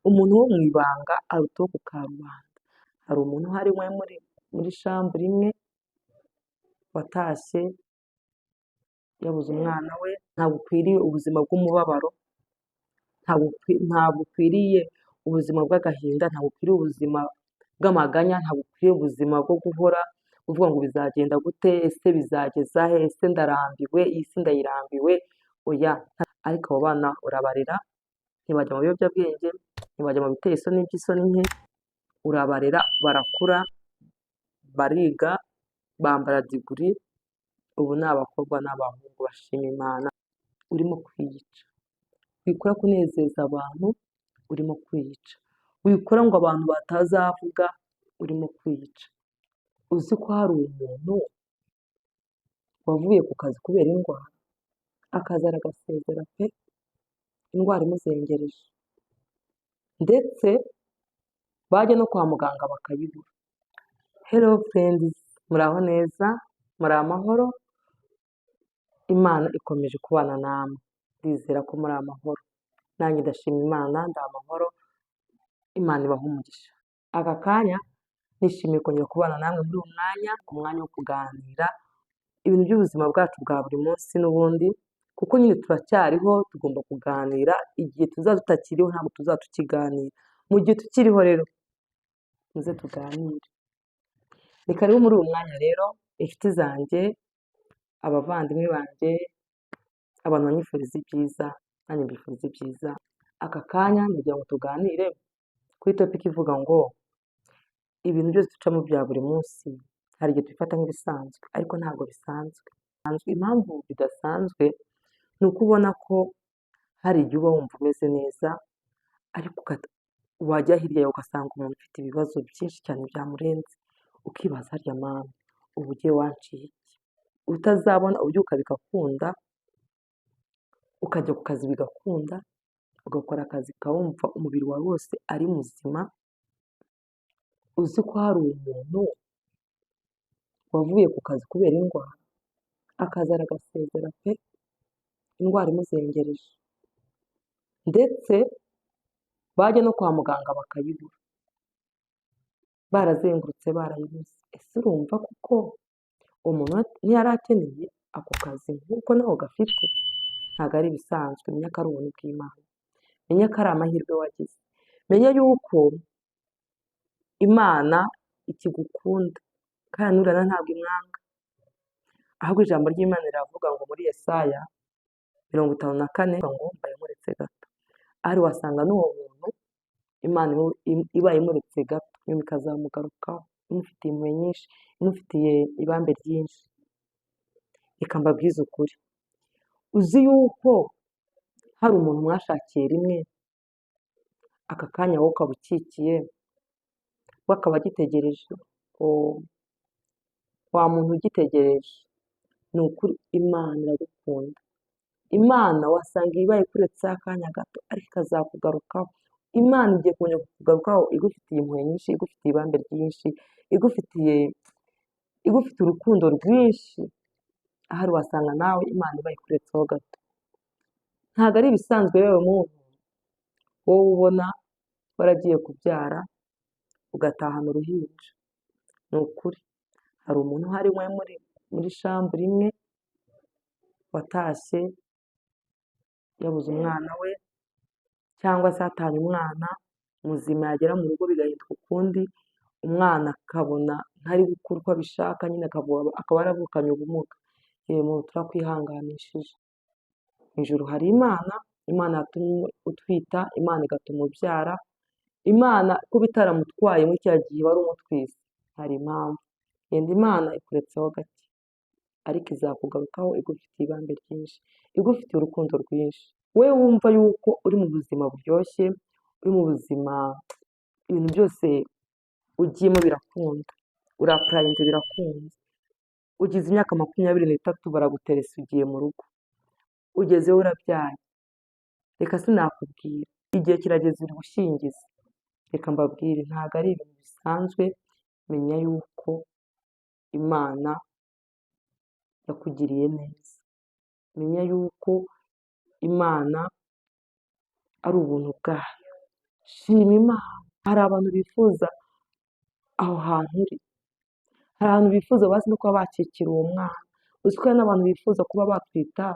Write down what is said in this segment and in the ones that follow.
Umuntu wo mu ibanga aruta uwo ku karubanda. Hari umuntu uhari muri shambure imwe watashye yabuze umwana we, ntabwo ukwiriye ubuzima bw'umubabaro, ntabwo ukwiriye ubuzima bw'agahinda, ntabwo ukwiriye ubuzima bw'amaganya, ntabwo ukwiriye ubuzima bwo guhora uvuga ngo bizagenda gute, ese bizageza he, ese ndarambiwe, iyi si ndayirambiwe, oya. Ariko abo bana urabarera, ntibajya mu biyobyabwenge, ntibajya mu biteye isoni by'isoni nke, urabarera barakura, bariga, bambara diguri, ubu ni abakobwa n'abahungu bashima Imana. Urimo kwiyica, wikora kunezeza abantu, urimo kwiyica, wikora ngo abantu batazavuga, urimo kwiyica. Uzi ko hari umuntu wavuye ku kazi kubera indwara, akaza aragasezera pe, indwara imuzengereje, ndetse bajya no kwa muganga bakayibura. Hello friends, muraho neza, muri amahoro, Imana ikomeje kubana namwe, ndizera ko muri amahoro, nanjye ndashima Imana, ndi amahoro, Imana ibahe umugisha. Aka kanya nishimiye kongera kubana namwe muri uyu umwanya wo kuganira ibintu by'ubuzima bwacu bwa buri munsi n'ubundi, kuko nyine turacyariho, tugomba kuganira. Igihe tuzaba tutakiriho ntabwo tuzaba tukiganira, mu gihe tukiriho rero muze tuganire. Ni karibu muri uyu mwanya rero, inshuti zanjye, abavandimwe banjye, abantu banyifuriza ibyiza, nanjye mbifuriza ibyiza. Aka kanya ndagira ngo tuganire kuri topiki ivuga ngo ibintu byose ducamo bya buri munsi hari igihe tubifata nk'ibisanzwe, ariko ntabwo bisanzwe. Impamvu bidasanzwe ni uko ubona ko hari igihe uba wumva umeze neza, ariko wajya hirya yawe ugasanga umuntu ufite ibibazo byinshi cyane byamurenze, ukibaza harya mama, ubu ugiye wanciye iki? Utazabona ubyuka bigakunda, ukajya ku kazi bigakunda, ugakora akazi kawumva umubiri wawe wose ari muzima. Uzi ko hari umuntu wavuye ku kazi kubera indwara, akaza aragasezera pe, indwara imuzengereje, ndetse bajya no kwa muganga bakayibura, barazengurutse barayibuze. Ese urumva kuko umuntu ntiyari akeneye ako kazi nk'uko nawe gafite? Ntabwo ari ibisanzwe. Menya ko ari ubuntu bw'Imana, menya ko ari amahirwe wagize, menya yuko Imana ikigukunda kandi nurana ntabwo imwanga. Ahubwo ijambo ry'Imana riravuga ngo muri Yesaya 54 ngo mbaye muretse gato, ahari wasanga n'uwo muntu Imana ibaye imuretse gato, nyuma ikazamugarukaho imufitiye impuhwe nyinshi, imufitiye ibambe ryinshi. Reka mbabwize ukuri, uzi yuko hari umuntu mwashakiye rimwe, aka kanya wowe ukaba ukikiye, we akaba agitegereje. Wa muntu ugitegereje, ni ukuri Imana iragukunda. Imana wasanga ibaye ikuretse akanya gato, ariko ikazakugarukaho. Imana igiye kongera kukugarukaho igufitiye impuhwe nyinshi, igufitiye ibambe ryinshi, igufitiye urukundo rwinshi. Ahari wasanga nawe Imana ibaye ikuretseho gato. Ntabwo ari ibisanzwe rero muntu wowe ubona waragiye kubyara ugatahana uruhinja. Ni ukuri hari umuntu uhari muri shambure imwe watashye yabuze umwana we, cyangwa se atanye umwana muzima, yagera mu rugo bigahinduka ukundi, umwana akabona ntari gukura uko abishaka, nyine akaba yaravukanye ubumuga. Yewe turakwihanganishije. Mu ijuru hari Imana yatumye utwita, Imana igatuma ubyara, Imana kuba itaramutwaye muri cya gihe wari umutwise, hari impamvu. Yenda Imana ikuretseho gake, ariko izakugarukaho igufitiye ibambe ryinshi, igufitiye urukundo rwinshi. Wowe wumva yuko uri mu buzima buryoshye, uri mu buzima ibintu byose ugiyemo birakunda, urapurayinze birakunze, ugize imyaka 23 baraguteresa ugiye mu rugo, ugezeho urabyaye, reka sinakubwira, igihe kirageze uri gushyingiza. Reka mbabwire, ntabwo ari ibintu bisanzwe. Menya yuko Imana yakugiriye neza, menya yuko Imana ari ubuntu bwayo, shima Imana. Hari abantu bifuza aho hantu uri, hari abantu bifuza bazi no kuba bakikira uwo mwana, uzi ko hari n'abantu bifuza kuba batwita,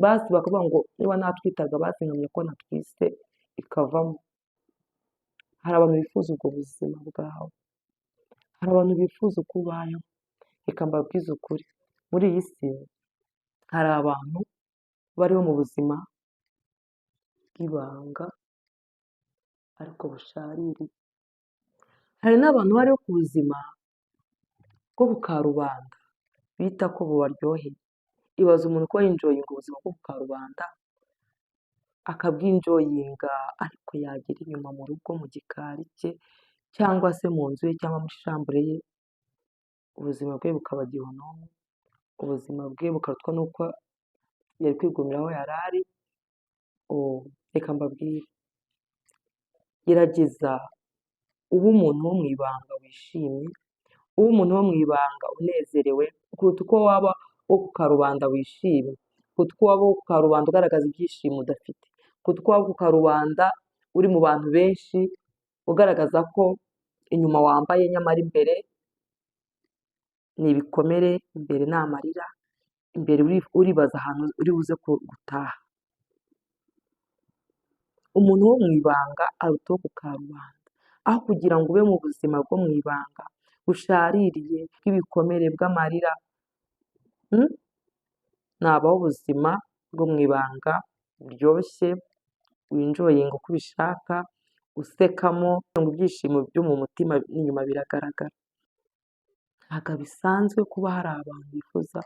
basi bakavuga ngo niba natwitaga basi nkamenya ko natwise ikavamo. Hari abantu bifuza ubwo buzima bwawe, hari abantu bifuza uko ubayeho. Reka mbabwize ukuri, muri iyi si hari abantu bariho mu buzima bw'ibanga ariko bushaririye, hari n'abantu bariho ku buzima bwo ku karubanda bita ko bubaryoheye. Ibaza umuntu ko yinjoyinga ubuzima bwo ku karubanda akabwinjoyinga, ariko yagera inyuma mu rugo mu gikari cye cyangwa se mu nzu ye cyangwa muri shambure ye, ubuzima bwe bukaba gihonomo, ubuzima bwe bukarutwa n'uko yari kwigumira aho yari ari. Reka mbabwire, gerageza ube umuntu wo mu ibanga wishimye, ube umuntu wo mu ibanga unezerewe, kuruta uko waba wo ku karubanda wishimye, kuruta uko waba wo ku karubanda ugaragaza ibyishimo udafite, kuruta uko waba ku karubanda uri mu bantu benshi ugaragaza ko inyuma wambaye nyamara imbere ni ibikomere, imbere ni amarira, imbere uribaza ahantu uri buze gutaha. Umuntu wo mu ibanga aruta uwo ku karubanda, aho kugira ngo ube mu buzima bwo mu ibanga bushaririye bw'ibikomere bw'amarira, nabaho ubuzima bwo mu ibanga buryoshye, winjoyinga uko ubishaka, usekamo, ibyishimo byo mu mutima n'inyuma biragaragara. Ntabwo bisanzwe kuba hari abantu bifuza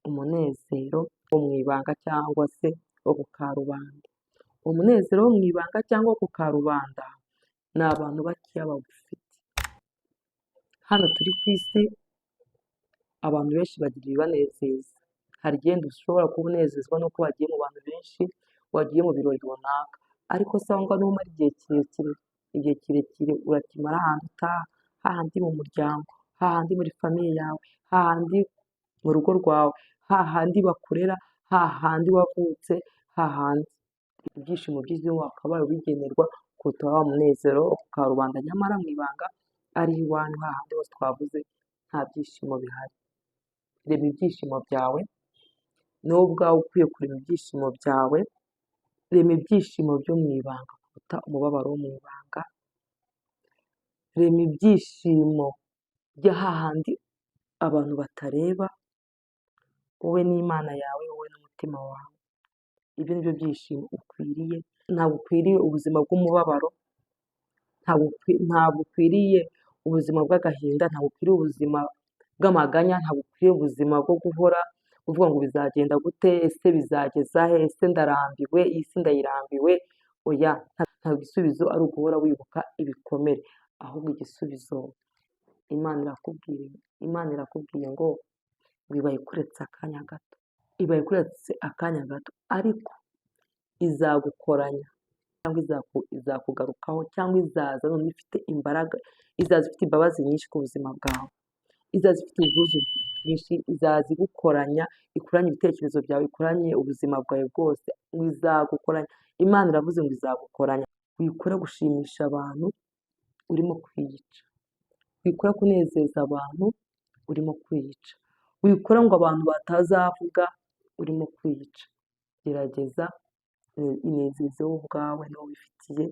umunezero wo mu ibanga cyangwa se wo ku karubanda. Umunezero wo mu ibanga cyangwa wo ku karubanda ni abantu bakeya bawufite. Hano turi ku isi abantu benshi bagira ibibanezeza, hari igihe ushobora kuba unezezwa nuko wagiye mu bantu benshi, wagiye mu birori runaka, ariko se aho ngaho numara igihe kirekire urakimara ahantu utaha, hahandi mu muryango, hahandi muri famiye yawe, hahandi mu rugo rwawe, hahandi bakurera, hahandi wavutse, hahandi ibyishimo by'izina wakabaye ubigenerwa kuruta wa munezero wo ku karubanda, nyamara mu ibanga ari iwanyu, hahandi hose twavuze nta byishimo bihari. Reba ibyishimo byawe, ni wowe ubwawe ukwiye kurema ibyishimo byawe, rema ibyishimo byo mu ibanga kuruta umubabaro wo mu ibanga, rema ibyishimo bya hahandi abantu batareba, wowe n'Imana yawe, wowe n'umutima wawe. Ibyo ni byo byishimo ukwiriye, ntabwo ukwiriye ubuzima bw'umubabaro, ntabwo ukwiriye ubuzima bw'agahinda, ntabwo ukwiriye ubuzima bw'amaganya, ntabwo ukwiriye ubuzima bwo guhora uvuga ngo bizagenda gute, ese bizageza he, ese ndarambiwe, iyi si ndayirambiwe. Oya, ntabwo igisubizo ari uguhora wibuka ibikomere, ahubwo igisubizo Imana irakubwiye ngo ibaye ikuretse akanya gato, ibaye ikuretse akanya gato, ariko izagukoranya cyangwa izakugarukaho, cyangwa izaza none ifite imbaraga, izaza ifite imbabazi nyinshi ku buzima bwawe, izaza ifite ubwuzu bwinshi, izaza igukoranya, ikoranye ibitekerezo byawe, ikoranye ubuzima bwawe bwose, izagukoranya. Imana iravuze ngo izagukoranya. Wikora gushimisha abantu urimo kwiyica, wikora kunezeza abantu urimo kwiyica, wikora ngo abantu batazavuga urimo kwiyica. Gerageza inezeze wowe ubwawe, niwe wifitiye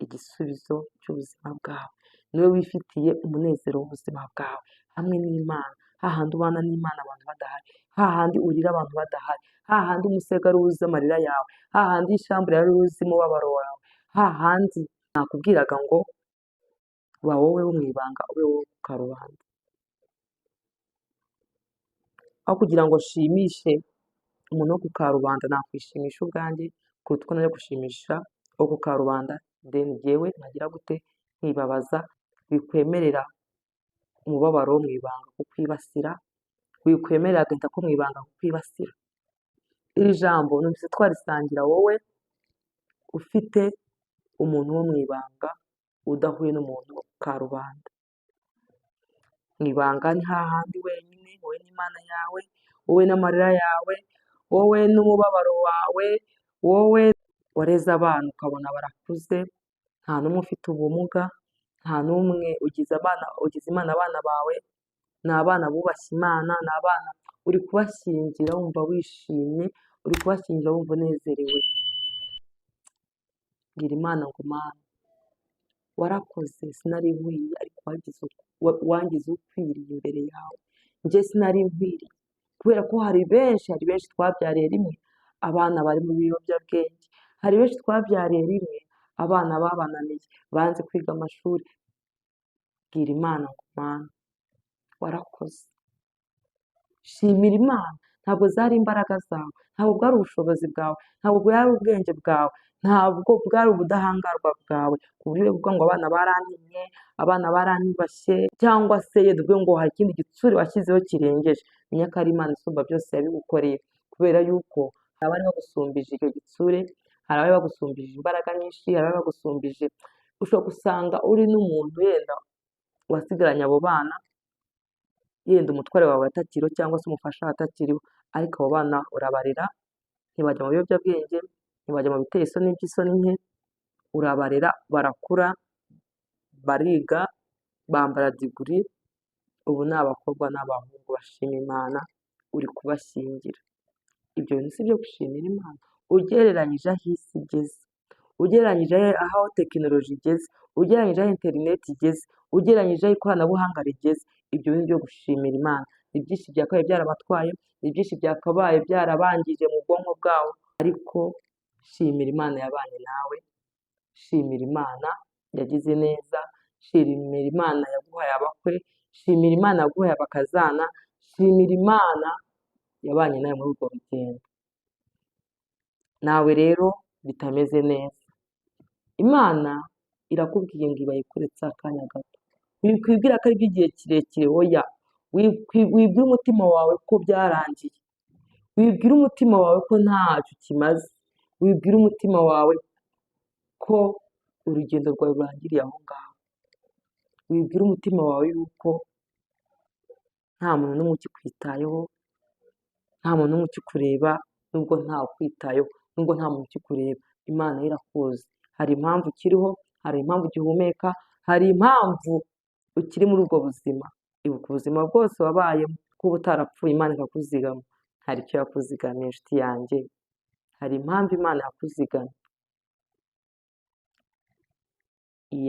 igisubizo cy'ubuzima bwawe, niwe wifitiye umunezero w'ubuzima bwawe hamwe n'Imana, hahandi ubana n'Imana abantu badahari, hahandi urira abantu badahari, hahandi umusego ari wuzuye amarira yawe, hahandi ishambure ari wuzuye umubabaro wawe, hahandi nakubwiraga ngo ba wowe wo mu ibanga, ube wowe ku karubanda. Aho kugira ngo nshimishe umuntu wo ku karubanda, nakwishimisha ubwanjye kuruta uko najya gushimisha uwo ku karubanda, then jyewe nagira gute, nkibabaza. Wikwemerera umubabaro wo mu ibanga kukwibasira, wikwemerera agahinda ko mu ibanga kukwibasira. Iri jambo numvise twarisangira wowe ufite umuntu wo mu ibanga udahuye n'umuntu wo ku karubanda. Mu ibanga ni hahandi wenyine, wowe n'Imana yawe, wowe n'amarira yawe, wowe n'umubabaro wawe, wowe wareze abana ukabona barakuze, nta n'umwe ufite ubumuga, nta n'umwe ugize Imana abana bawe, ni abana bubashye Imana, ni abana uri kubashyingira wumva wishimye, uri kubashyingira wumva unezerewe. Bwira Imana ngo Mana warakoze sinari nkwiye ariko wangize ukwiriye imbere yawe, njye sinari nkwiriye kubera ko hari benshi twabyariye rimwe abana bari mu biyobyabwenge, hari benshi twabyariye rimwe abana babananiye banze kwiga amashuri. Bwira Imana ngo Mana warakoze, shimira Imana, ntabwo zari imbaraga zawe, ntabwo bwari ubushobozi bwawe, ntabwo bwari ubwenge bwawe, ntabwo bwari ubudahangarwa bwawe ku buryo uvuga ngo abana barantinye, abana baranyubashye, cyangwa se tuvuge ngo hari ikindi gitsure washyizeho kirengeje. Menya ko ari Imana isumba byose yabigukoreye, kubera yuko hari abari bagusumbije icyo gitsure, hari abari bagusumbije imbaraga nyinshi, hari abari bagusumbije, ushobora gusanga uri n'umuntu yenda wasigaranye abo bana, yenda umutware wawe atakiriho cyangwa se umufasha atakiriho, ariko abo bana urabarera, ntibajya mu biyobyabwenge, ntibajya mu biteye isoni by'isoni nke, urabarera barakura, bariga, bambara diguri, ubu ni abakobwa n'abahungu bashima Imana, uri kubashyingira. Ibyo bintu si ibyo gushimira Imana? Ugereranyije aho isi igeze, ugereranyije aho tekinoloji igeze, ugereranyije aho interineti igeze, ugereranyije aho ikoranabuhanga rigeze, ibyo bintu byo gushimira Imana. Ni byinshi byakabaye byarabatwaye, ni byinshi byakabaye byarabangije mu bwonko bwawo, ariko shimira Imana yabanye nawe, shimira Imana yagize neza, shimira Imana yaguhaye abakwe, shimira Imana yaguhaye abakazana, shimira Imana yabanye nawe muri urwo rugendo. Nawe rero bitameze neza, Imana irakubwiye ngo ibaye kuretse akanya gato, wikwibwira ko ari iby'igihe kirekire, oya, wibwira umutima wawe ko byarangiye, wibwira umutima wawe ko ntacyo kimaze, wibwira umutima wawe ko urugendo rwawe rurangiriye aho ngaho, wibwira umutima wawe yuko nta muntu n'umwe ukikwitayeho, nta muntu n'umwe ukikureba, nubwo ntawe ukwitayeho, nubwo nta muntu ukikureba, Imana yo irakuzi, hari impamvu ukiriho, hari impamvu ugihumeka, hari impamvu ukiri muri ubwo buzima. Ibuka ubuzima bwose wabayemo, kuba utarapfuye Imana ikakuzigama, hari icyo yakuzigamiye inshuti yanjye, hari impamvu Imana yakuzigamye.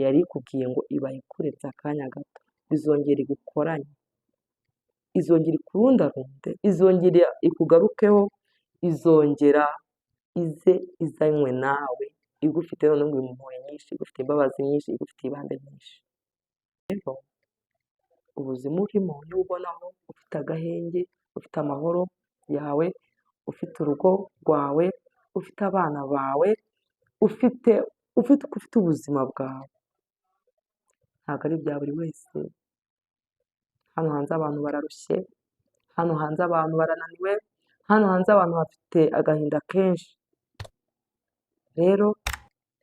Yari ikubwiye ngo ibaye ikuretse akanya gato, izongera igukoranye, izongera ikurundarunde, izongera ikugarukeho, izongera ize izanywe nawe, igufite noneho impuhwe nyinshi, igufite imbabazi nyinshi, igufite ibambe nyinshi. Rero ubuzima urimo niba ubonaho ufite agahenge, ufite amahoro yawe, ufite urugo rwawe, ufite abana bawe, ufite ubuzima bwawe, ntabwo ari ibya buri wese. Hano hanze abantu bararushye, hano hanze abantu barananiwe, hano hanze abantu bafite agahinda kenshi. Rero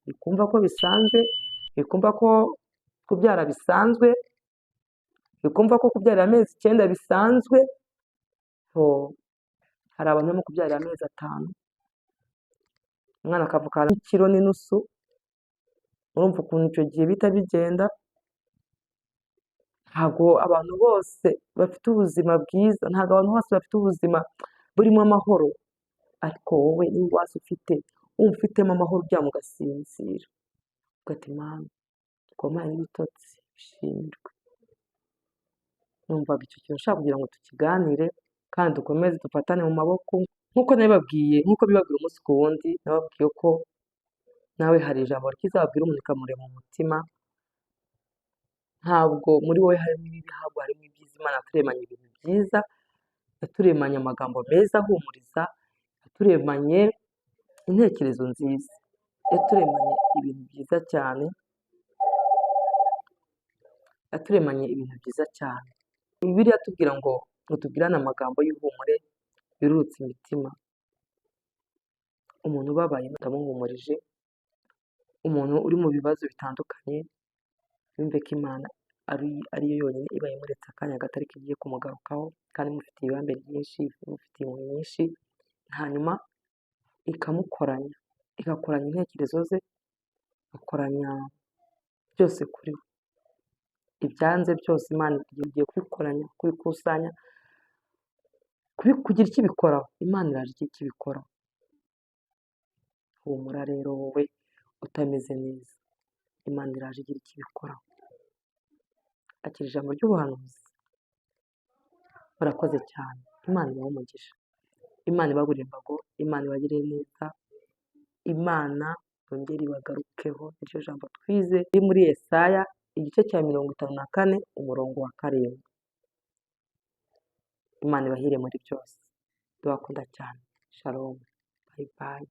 bikumva ko bisanzwe, bikumva ko kubyara bisanzwe, bikumva ko kubyarira amezi 9 bisanzwe, hari abantu barimo kubyarira amezi 5, umwana akavuka n'ikiro n'inusu, urumva ukuntu icyo gihe bihita bigenda. Ntabwo abantu bose bafite ubuzima bwiza, ntabwo abantu bose bafite ubuzima burimo amahoro, ariko wowe niba wasi ufitemo amahoro uryama ugasinzira, ugati Mana twampaye n'ibitotsi bishimirwe. Numvaga icyo kintu nshaka kugira ngo tukiganire kandi dukomeze dufatane mu maboko, nk'uko nabibabwiye, nk'uko bibabwira umunsi ku wundi, nababwiye ko nawe hari ijambo ryizababwira umuntu rikamurema mu mutima. Ntabwo muri wowe harimo ibibi, ahubwo harimo ibyiza. Imana yaturemanye ibintu byiza, yaturemanye amagambo meza ahumuriza, yaturemanye intekerezo nziza, yaturemanye ibintu byiza cyane, yaturemanye ibintu byiza cyane. Bibiliya iratubwira ngo tubwirane amagambo y'ihumure yurutse imitima. Umuntu ubabaye ndamuhumurije, umuntu uri mu bibazo bitandukanye, yumve ko Imana ariyo yonyine iba imuretse akanya gato, ariko igiye kumugarukaho kandi imufitiye ibambe ryinshi, imufitiye impuhwe nyinshi, hanyuma ikamukoranya. igakoranya intekerezo ze, igakoranya byose kuri we. Ibyanze byose Imana igiye kubikoranya, kubikusanya, kugira icyo ibikoraho. Imana iraje igira icyo ibikoraho. Humura rero wowe utameze neza, Imana iraje igira icyo ibikoraho. Akira ijambo ry'ubuhanuzi. Murakoze cyane. Imana ibahe umugisha. Imana ibagure imbago. Imana ibagirire neza. Imana yongere ibagarukeho. Iryo jambo twize riri muri Yesaya igice cya 54 umurongo wa 7. Imana ibahire muri byose. Ndabakunda cyane. Shalom. Bye bye.